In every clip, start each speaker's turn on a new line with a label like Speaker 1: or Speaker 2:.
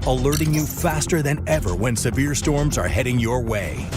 Speaker 1: alerting you faster than ever when severe storms are heading your way.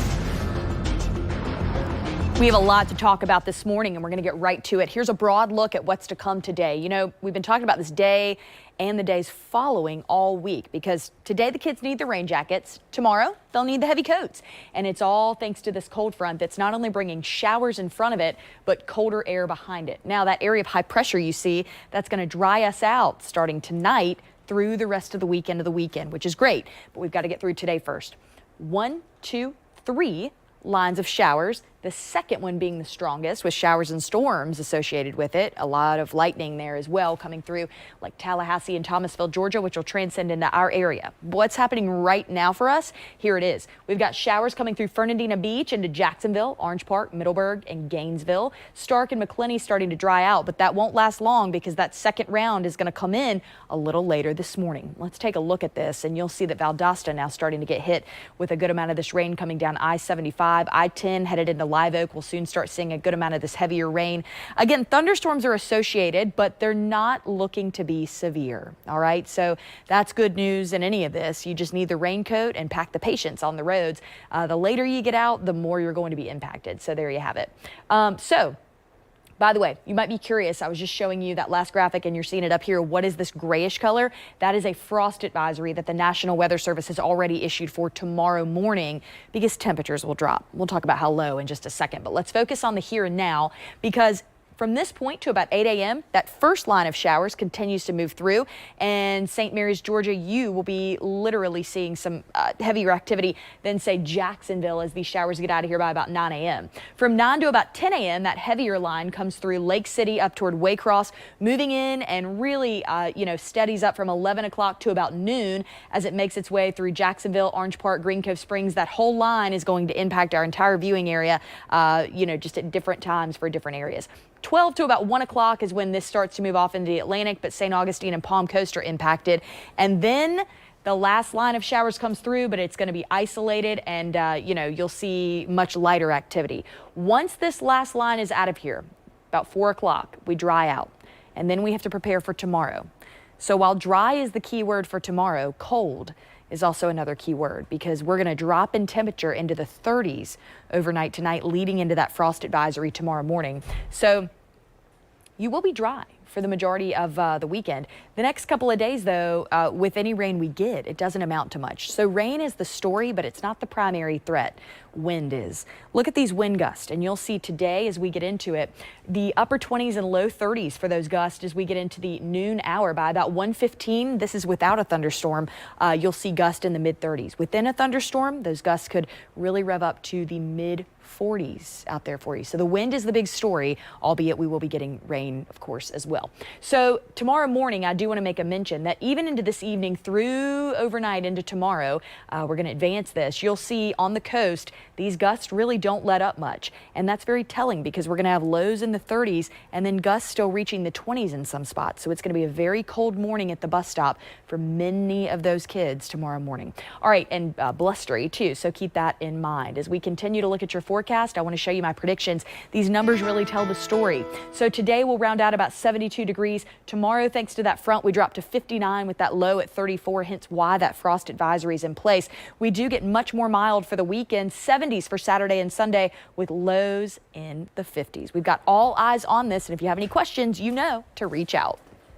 Speaker 2: We have a lot to talk about this morning, and we're going to get right to it. Here's a broad look at what's to come today. You know, we've been talking about this day and the days following all week because today the kids need the rain jackets. Tomorrow they'll need the heavy coats. And it's all thanks to this cold front that's not only bringing showers in front of it, but colder air behind it. Now that area of high pressure you see, that's going to dry us out starting tonight through the rest of the weekend, which is great. But we've got to get through today first. 1, 2, 3 lines of showers. The second one being the strongest with showers and storms associated with it. A lot of lightning there as well coming through like Tallahassee and Thomasville, Georgia, which will transcend into our area. What's happening right now for us? Here it is. We've got showers coming through Fernandina Beach into Jacksonville, Orange Park, Middleburg, and Gainesville. Stark and McClenny starting to dry out, but that won't last long because that second round is going to come in a little later this morning. Let's take a look at this, and you'll see that Valdosta now starting to get hit with a good amount of this rain coming down I-75. I-10 headed into Live Oak. We'll soon start seeing a good amount of this heavier rain. Again, thunderstorms are associated, but they're not looking to be severe. All right, so that's good news in any of this. You just need the raincoat and pack the patience on the roads. The later you get out, the more you're going to be impacted. So there you have it. By the way, you might be curious. I was just showing you that last graphic and you're seeing it up here. What is this grayish color? That is a frost advisory that the National Weather Service has already issued for tomorrow morning because temperatures will drop. We'll talk about how low in just a second, but let's focus on the here and now because from this point to about 8 a.m., that first line of showers continues to move through. And St. Mary's, Georgia, you will be literally seeing some heavier activity than, say, Jacksonville as these showers get out of here by about 9 a.m. From 9 to about 10 a.m., that heavier line comes through Lake City up toward Waycross, moving in and really, steadies up from 11 o'clock to about noon as it makes its way through Jacksonville, Orange Park, Green Cove Springs. That whole line is going to impact our entire viewing area, just at different times for different areas. 12 to about 1 o'clock is when this starts to move off into the Atlantic, but St. Augustine and Palm Coast are impacted. And then the last line of showers comes through, but it's going to be isolated and, you'll see much lighter activity. Once this last line is out of here, about 4 o'clock, we dry out. And then we have to prepare for tomorrow. So while dry is the key word for tomorrow, cold is also another key word because we're going to drop in temperature into the 30s overnight tonight, leading into that frost advisory tomorrow morning. So you will be dry for the majority of the weekend. The next couple of days, though, with any rain we get, it doesn't amount to much. So rain is the story, but it's not the primary threat. Wind is. Look at these wind gusts, and you'll see today as we get into it, the upper 20s and low 30s for those gusts as we get into the noon hour. By about 1:15, this is without a thunderstorm, you'll see gusts in the mid 30s. Within a thunderstorm, those gusts could really rev up to the mid 40s out there for you. So the wind is the big story, albeit we will be getting rain, of course, as well. So tomorrow morning, I do want to make a mention that even into this evening through overnight into tomorrow, we're going to advance this. You'll see on the coast, these gusts really don't let up much. And that's very telling because we're going to have lows in the 30s and then gusts still reaching the 20s in some spots. So it's going to be a very cold morning at the bus stop for many of those kids tomorrow morning. All right, and blustery too. So keep that in mind. As we continue to look at your forecast, I want to show you my predictions. These numbers really tell the story. So today we'll round out about 72 degrees. Tomorrow, thanks to that front, we drop to 59 with that low at 34, hence why that frost advisory is in place. We do get much more mild for the weekend, 70s for Saturday and Sunday with lows in the 50s. We've got all eyes on this, and if you have any questions, you know to reach out.